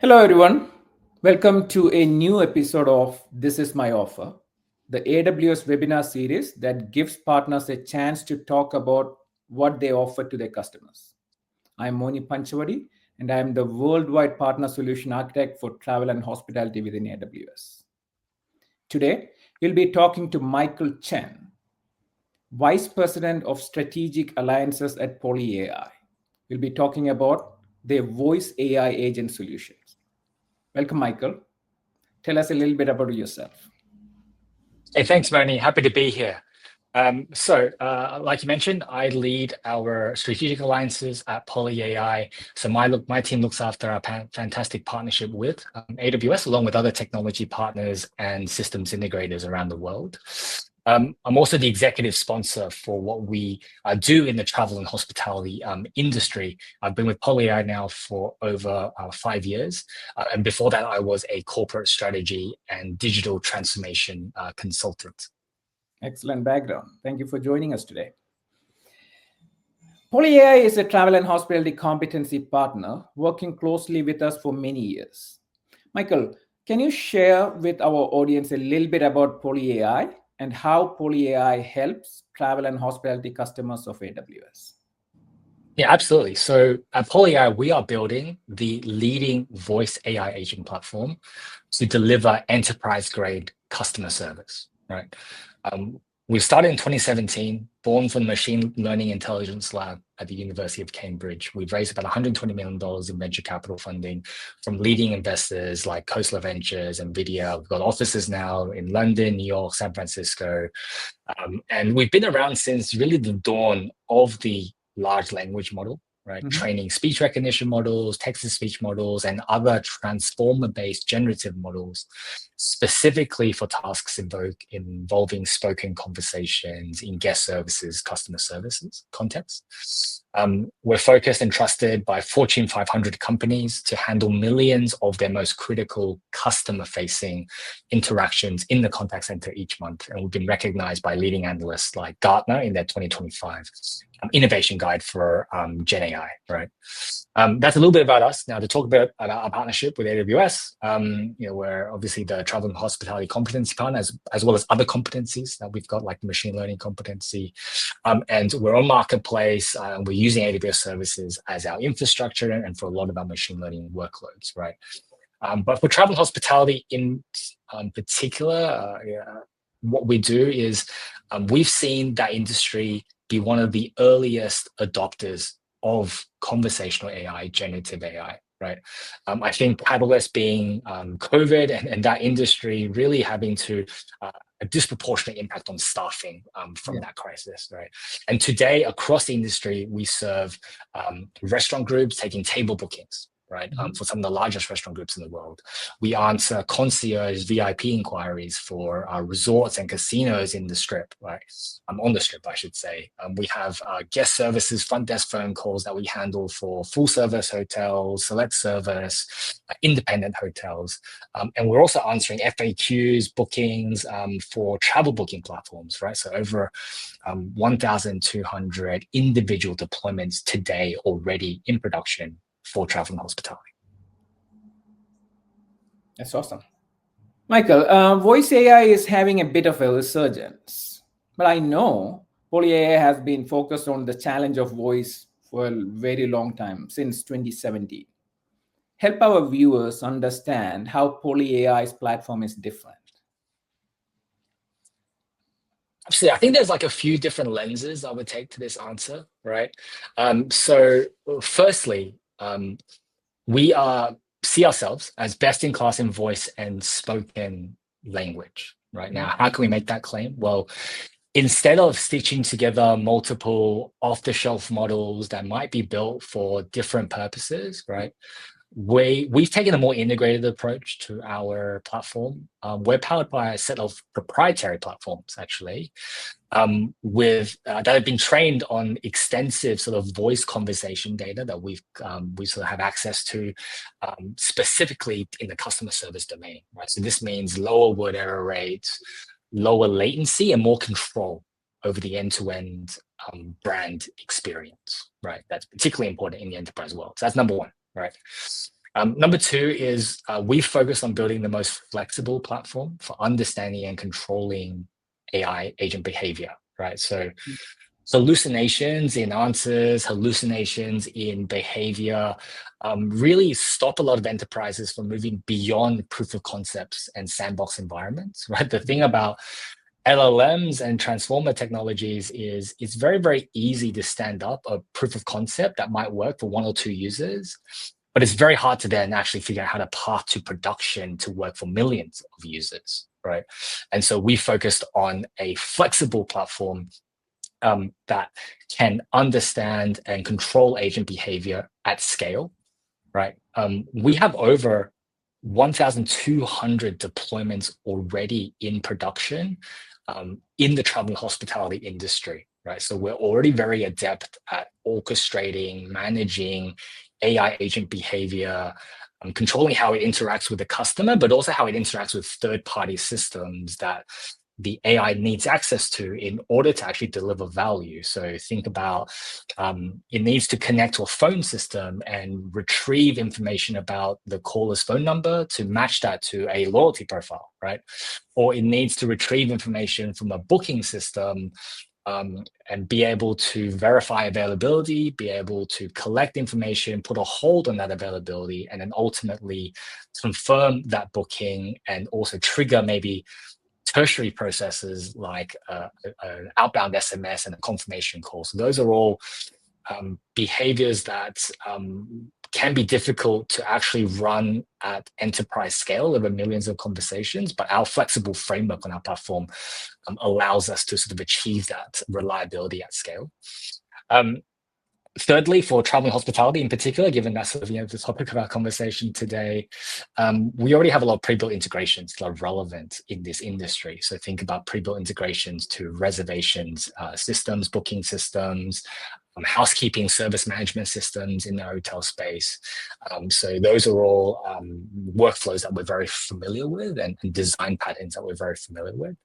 Hello, everyone. Welcome to a new episode of This Is My Offer, the AWS webinar series that gives partners a chance to talk about what they offer to their customers. I'm Moni Panchavadi, and I'm the worldwide partner solution architect for travel and hospitality within AWS. Today, we'll be talking to Michael Chen, Vice President of Strategic Alliances at PolyAI. We'll be talking about their voice AI agent solutions. Welcome, Michael. Tell us a little bit about yourself. Hey, thanks, Moni. Happy to be here. Like you mentioned, I lead our strategic alliances at PolyAI. So my team looks after our fantastic partnership with AWS, along with other technology partners and systems integrators around the world. I'm also the executive sponsor for what we do in the travel and hospitality industry. I've been with PolyAI now for over 5 years. And before that, I was a corporate strategy and digital transformation consultant. Excellent background. Thank you for joining us today. PolyAI is a travel and hospitality competency partner working closely with us for many years. Michael, can you share with our audience a little bit about PolyAI and how PolyAI helps travel and hospitality customers of AWS? Yeah, absolutely. So at PolyAI, we are building the leading voice AI agent platform to deliver enterprise-grade customer service, right? We started in 2017, born from the Machine Learning Intelligence Lab at the University of Cambridge. We've raised about $120 million in venture capital funding from leading investors like Khosla Ventures and NVIDIA. We've got offices now in London, New York, San Francisco. And we've been around since really the dawn of the large language model, right? Training speech recognition models, text-to-speech models, and other transformer-based generative models, specifically for tasks involving spoken conversations in guest services, customer services contexts. We're focused and trusted by Fortune 500 companies to handle millions of their most critical customer-facing interactions in the contact center each month. And we've been recognized by leading analysts like Gartner in their 2025 innovation guide for Gen AI, right? That's a little bit about us. Now, to talk about our partnership with AWS, we're obviously the travel and hospitality competency partner, as well as other competencies that we've got, like the machine learning competency. And we're on Marketplace, and we're using AWS services as our infrastructure and for a lot of our machine learning workloads, right? But for travel and hospitality in particular, what we do is we've seen that industry be one of the earliest adopters of conversational AI, generative AI, right? I think catalyst being COVID and that industry really having to a disproportionate impact on staffing from that crisis, right? And today, across the industry, we serve restaurant groups taking table bookings, right? For some of the largest restaurant groups in the world. We answer concierge VIP inquiries for resorts and casinos in the Strip, right? On the Strip, I should say. We have guest services, front desk phone calls that we handle for full service hotels, select service, independent hotels. And we're also answering FAQs, bookings for travel booking platforms, right? So over 1,200 individual deployments today already in production for travel and hospitality. That's awesome. Michael, voice AI is having a bit of a resurgence, but I know PolyAI has been focused on the challenge of voice for a very long time, since 2017. Help our viewers understand how PolyAI's platform is different. Absolutely. I think there's like a few different lenses I would take to this answer, right? So firstly, we see ourselves as best in class in voice and spoken language right now. How can we make that claim? Well, instead of stitching together multiple off-the-shelf models that might be built for different purposes, right? We've taken a more integrated approach to our platform. We're powered by a set of proprietary platforms, actually, that have been trained on extensive sort of voice conversation data that we sort of have access to, specifically in the customer service domain, right? So this means lower word error rates, lower latency, and more control over the end-to-end brand experience, right? That's particularly important in the enterprise world. So that's number one, right? Number two is we focus on building the most flexible platform for understanding and controlling AI agent behavior, right? So hallucinations in answers, hallucinations in behavior, really stop a lot of enterprises from moving beyond proof of concepts and sandbox environments, right? The thing about LLMs and transformer technologies is it's very, very easy to stand up a proof of concept that might work for one or two users, but it's very hard to then actually figure out how to path to production to work for millions of users, right? And so we focused on a flexible platform that can understand and control agent behavior at scale, right? We have over 1,200 deployments already in production in the travel and hospitality industry, right? So we're already very adept at orchestrating, managing AI agent behavior, controlling how it interacts with the customer, but also how it interacts with third-party systems that the AI needs access to in order to actually deliver value. So think about it needs to connect to a phone system and retrieve information about the caller's phone number to match that to a loyalty profile, right? Or it needs to retrieve information from a booking system and be able to verify availability, be able to collect information, put a hold on that availability, and then ultimately confirm that booking and also trigger maybe tertiary processes like an outbound SMS and a confirmation call. So those are all behaviors that can be difficult to actually run at enterprise scale over millions of conversations, but our flexible framework on our platform allows us to sort of achieve that reliability at scale. Thirdly, for travel and hospitality in particular, given that's sort of the topic of our conversation today, we already have a lot of pre-built integrations that are relevant in this industry. So think about pre-built integrations to reservations systems, booking systems, housekeeping service management systems in the hotel space. So those are all workflows that we're very familiar with and design patterns that we're very familiar with.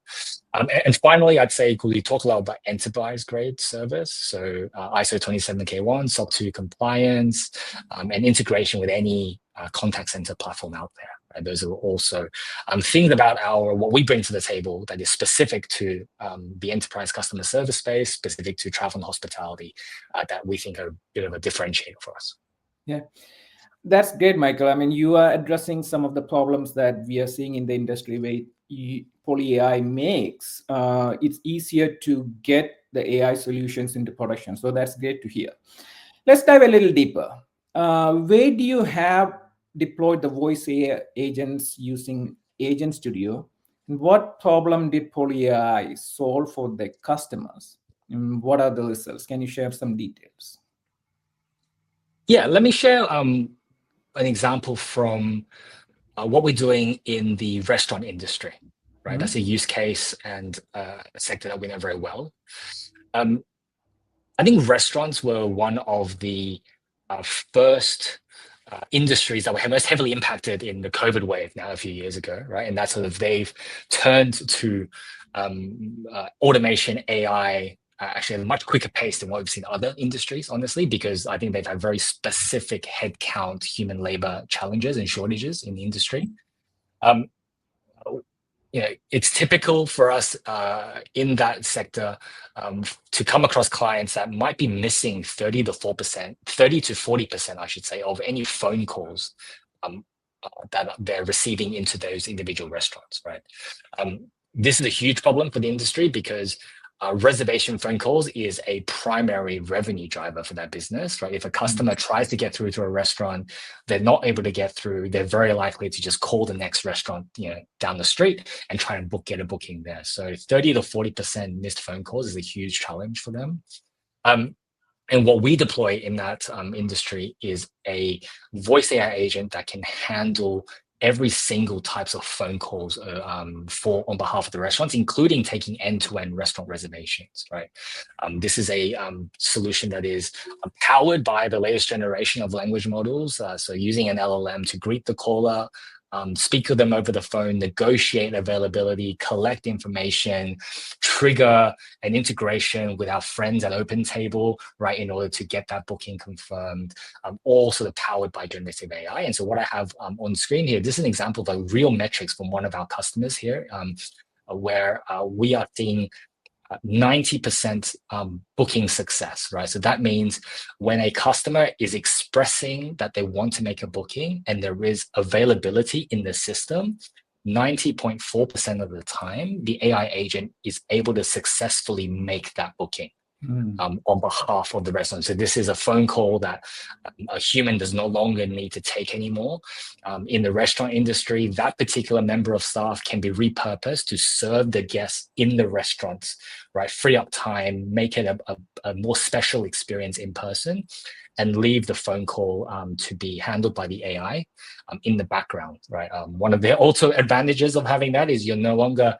And finally, I'd say we talk a lot about enterprise grade service. So ISO 27001, SOC 2 compliance, and integration with any contact center platform out there. Right? Those are also things about what we bring to the table that is specific to the enterprise customer service space, specific to travel and hospitality, that we think are a bit of a differentiator for us. Yeah. That's great, Michael. I mean, you are addressing some of the problems that we are seeing in the industry where PolyAI makes it's easier to get the AI solutions into production. So that's great to hear. Let's dive a little deeper. Where do you have deployed the voice AI agents using Agent Studio? And what problem did PolyAI solve for the customers? And what are the results? Can you share some details? Yeah, let me share an example from what we're doing in the restaurant industry, right? Mm-hmm. That's a use case and a sector that we know very well. I think restaurants were one of the first industries that were most heavily impacted in the COVID wave now a few years ago, right? And that's sort of they've turned to automation, AI, actually at a much quicker pace than what we've seen in other industries, honestly, because I think they've had very specific headcount, human labor challenges and shortages in the industry. It's typical for us in that sector to come across clients that might be missing 30 to 40%, I should say, of any phone calls that they're receiving into those individual restaurants, right? This is a huge problem for the industry because reservation phone calls is a primary revenue driver for that business, right? If a customer tries to get through to a restaurant, they're not able to get through, they're very likely to just call the next restaurant, down the street and try and get a booking there. So 30 to 40% missed phone calls is a huge challenge for them. And what we deploy in that industry is a voice AI agent that can handle every single types of phone calls on behalf of the restaurants, including taking end-to-end restaurant reservations, right? This is a solution that is powered by the latest generation of language models. So using an LLM to greet the caller, speak with them over the phone, negotiate availability, collect information, trigger an integration with our friends at OpenTable, right, in order to get that booking confirmed, all sort of powered by generative AI. And so what I have on screen here, this is an example of a real metrics from one of our customers here, where we are seeing 90% booking success, right? So that means when a customer is expressing that they want to make a booking and there is availability in the system, 90.4% of the time, the AI agent is able to successfully make that booking. On behalf of the restaurant. So this is a phone call that a human does no longer need to take anymore. In the restaurant industry, that particular member of staff can be repurposed to serve the guests in the restaurants, right? Free up time, make it a more special experience in person, and leave the phone call to be handled by the AI in the background, right? One of the also advantages of having that is you're no longer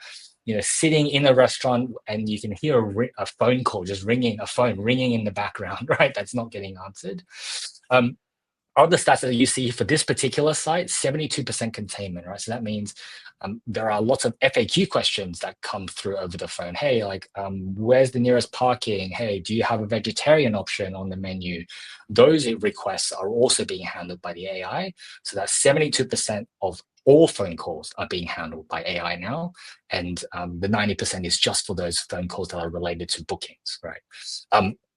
sitting in a restaurant and you can hear a phone call just ringing, a phone ringing in the background, right? That's not getting answered. Other stats that you see for this particular site, 72% containment, right? So that means there are lots of FAQ questions that come through over the phone. Hey, like, where's the nearest parking? Hey, do you have a vegetarian option on the menu? Those requests are also being handled by the AI. So that's 72% of all phone calls are being handled by AI now. And the 90% is just for those phone calls that are related to bookings, right?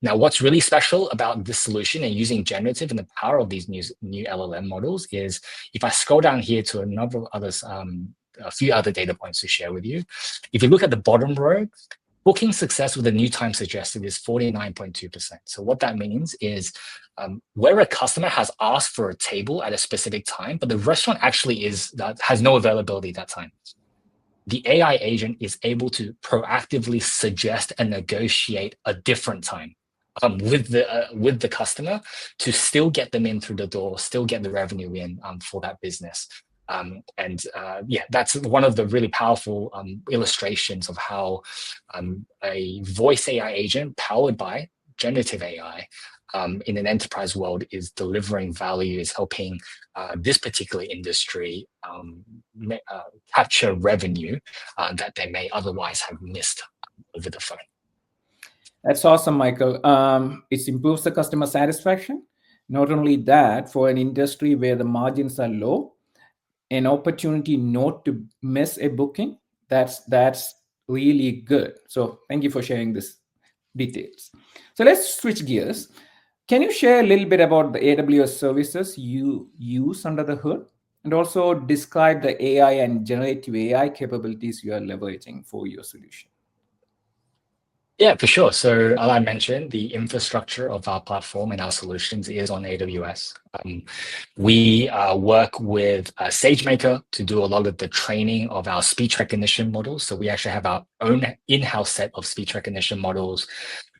Now, what's really special about this solution and using generative and the power of these new LLM models is if I scroll down here to a few other data points to share with you. If you look at the bottom row, booking success with a new time suggested is 49.2%. So what that means is where a customer has asked for a table at a specific time, but the restaurant actually has no availability at that time. The AI agent is able to proactively suggest and negotiate a different time with the customer to still get them in through the door, still get the revenue in for that business. That's one of the really powerful illustrations of how a voice AI agent powered by generative AI in an enterprise world is delivering value, is helping this particular industry capture revenue that they may otherwise have missed over the phone. That's awesome, Michael. It improves the customer satisfaction. Not only that, for an industry where the margins are low, an opportunity not to miss a booking, that's really good. So thank you for sharing this details. So let's switch gears. Can you share a little bit about the AWS services you use under the hood, and also describe the AI and generative AI capabilities you are leveraging for your solution? Yeah, for sure. So as I mentioned, the infrastructure of our platform and our solutions is on AWS. We work with SageMaker to do a lot of the training of our speech recognition models. So we actually have our own in-house set of speech recognition models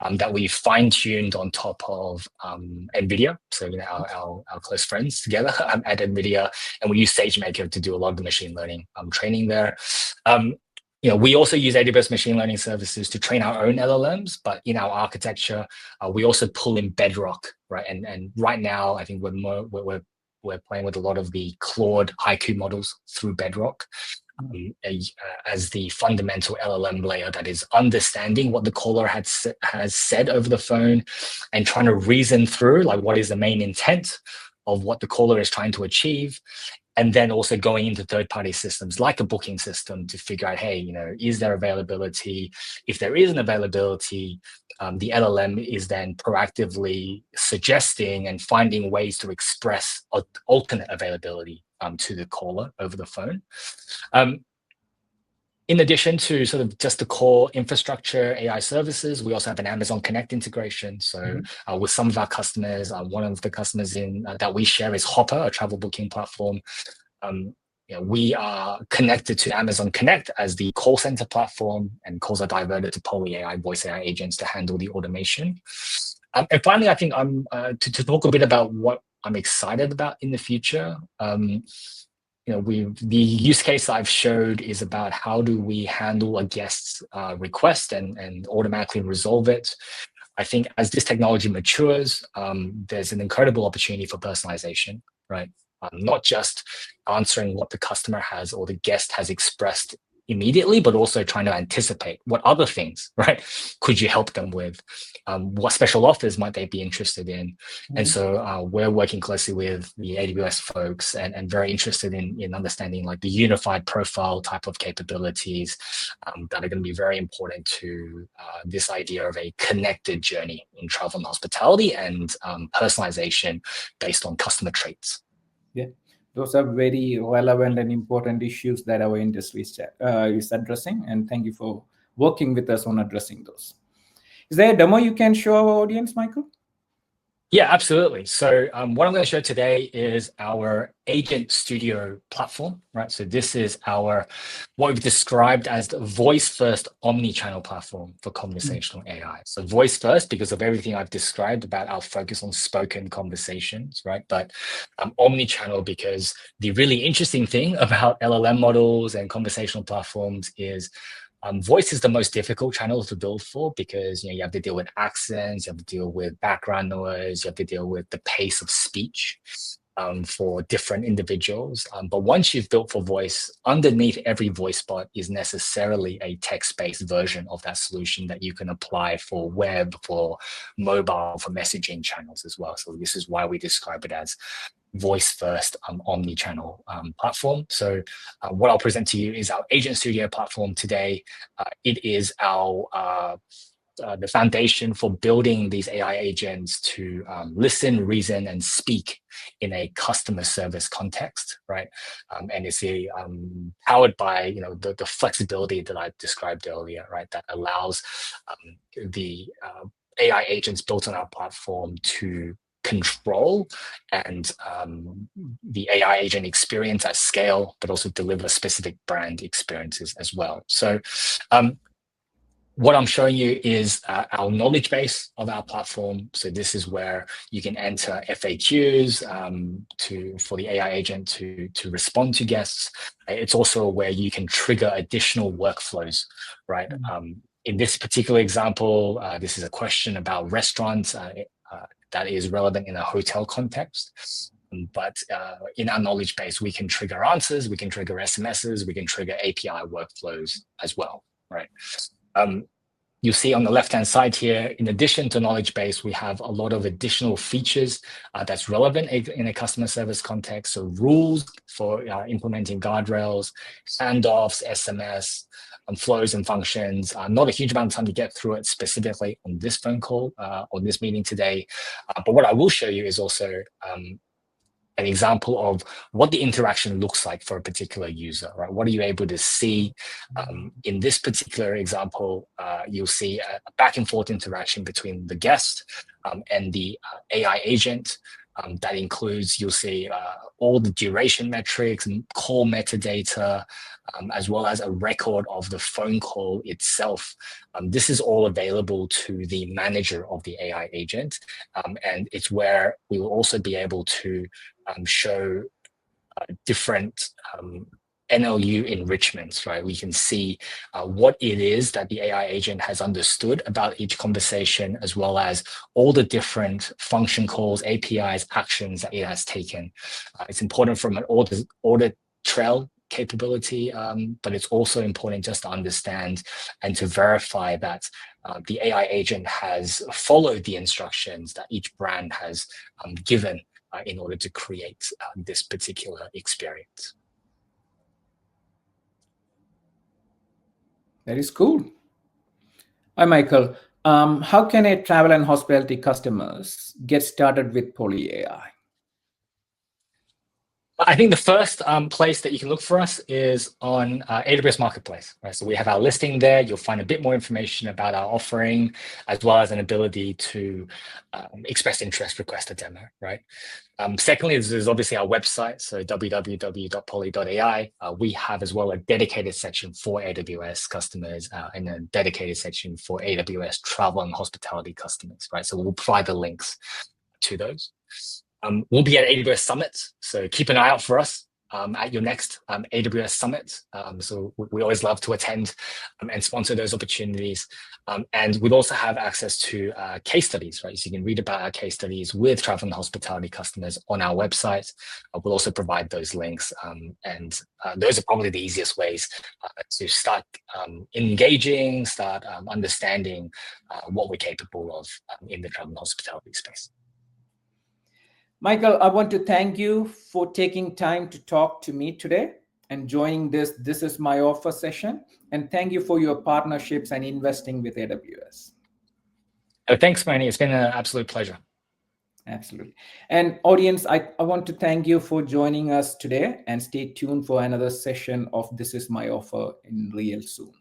that we fine-tuned on top of NVIDIA. So our close friends together at NVIDIA, and we use SageMaker to do a lot of the machine learning training there. We also use AWS machine learning services to train our own LLMs, but in our architecture, we also pull in Bedrock, right? And right now, I think we're playing with a lot of the Claude Haiku models through Bedrock as the fundamental LLM layer that is understanding what the caller has said over the phone and trying to reason through like what is the main intent of what the caller is trying to achieve. And then also going into third-party systems like a booking system to figure out, hey, is there availability? If there is an availability, the LLM is then proactively suggesting and finding ways to express alternate availability to the caller over the phone. In addition to sort of just the core infrastructure AI services, we also have an Amazon Connect integration. So with some of our customers, one of the customers that we share is Hopper, a travel booking platform. We are connected to Amazon Connect as the call center platform, and calls are diverted to PolyAI voice AI agents to handle the automation. And finally, I think I'm to talk a bit about what I'm excited about in the future. The use case I've showed is about how do we handle a guest's request and automatically resolve it. I think as this technology matures, there's an incredible opportunity for personalization, right? not just answering what the customer has or the guest has expressed immediately, but also trying to anticipate what other things, right, could you help them with? What special offers might they be interested in? And so we're working closely with the AWS folks and very interested in understanding like the unified profile type of capabilities that are going to be very important to this idea of a connected journey in travel and hospitality and personalization based on customer traits. Yeah, those are very relevant and important issues that our industry is addressing. And thank you for working with us on addressing those. Is there a demo you can show our audience, Michael? Yeah, absolutely. So what I'm going to show today is our Agent Studio platform, right? So this is what we've described as the voice-first omni-channel platform for conversational AI. So voice-first because of everything I've described about our focus on spoken conversations, right? But omni-channel because the really interesting thing about LLM models and conversational platforms is voice is the most difficult channel to build for because you have to deal with accents, you have to deal with background noise, you have to deal with the pace of speech for different individuals. But once you've built for voice, underneath every voice bot is necessarily a text-based version of that solution that you can apply for web, for mobile, for messaging channels as well. So this is why we describe it as voice-first omni-channel platform. So what I'll present to you is our Agent Studio platform today. It is our the foundation for building these AI agents to listen, reason, and speak in a customer service context, right? And it's powered by the flexibility that I described earlier, right? That allows the AI agents built on our platform to control and the AI agent experience at scale, but also deliver specific brand experiences as well. So what I'm showing you is our knowledge base of our platform. So this is where you can enter FAQs for the AI agent to respond to guests. It's also where you can trigger additional workflows, right? In this particular example, this is a question about restaurants that is relevant in a hotel context. But in our knowledge base, we can trigger answers, we can trigger SMSs, we can trigger API workflows as well, right? You see on the left-hand side here, in addition to knowledge base, we have a lot of additional features that's relevant in a customer service context. So rules for implementing guardrails, handoffs, SMS, flows and functions. Not a huge amount of time to get through it specifically on this phone call, on this meeting today. But what I will show you is also an example of what the interaction looks like for a particular user, right? What are you able to see? In this particular example, you'll see a back and forth interaction between the guest and the AI agent. That includes, you'll see all the duration metrics and call metadata, as well as a record of the phone call itself. This is all available to the manager of the AI agent. And it's where we will also be able to show different NLU enrichments, right? We can see what it is that the AI agent has understood about each conversation, as well as all the different function calls, APIs, actions that it has taken. It's important from an audit trail capability, but it's also important just to understand and to verify that the AI agent has followed the instructions that each brand has given in order to create this particular experience. That is cool. Hi, Michael. How can a travel and hospitality customers get started with PolyAI? I think the first place that you can look for us is on AWS Marketplace, right? So we have our listing there. You'll find a bit more information about our offering, as well as an ability to express interest, request a demo, right? Secondly, there's obviously our website, so www.poly.ai. We have as well a dedicated section for AWS customers and a dedicated section for AWS travel and hospitality customers, right? So we'll provide the links to those. We'll be at AWS Summit, so keep an eye out for us. at your next AWS Summit. So we always love to attend and sponsor those opportunities. And we'll also have access to case studies, right? So you can read about our case studies with travel and hospitality customers on our website. We'll also provide those links. And those are probably the easiest ways to start engaging, start understanding what we're capable of in the travel and hospitality space. Michael, I want to thank you for taking time to talk to me today and joining this Is My Offer session. And thank you for your partnerships and investing with AWS. Thanks, Moni. It's been an absolute pleasure. Absolutely. And audience, I want to thank you for joining us today, and stay tuned for another session of This Is My Offer in real soon.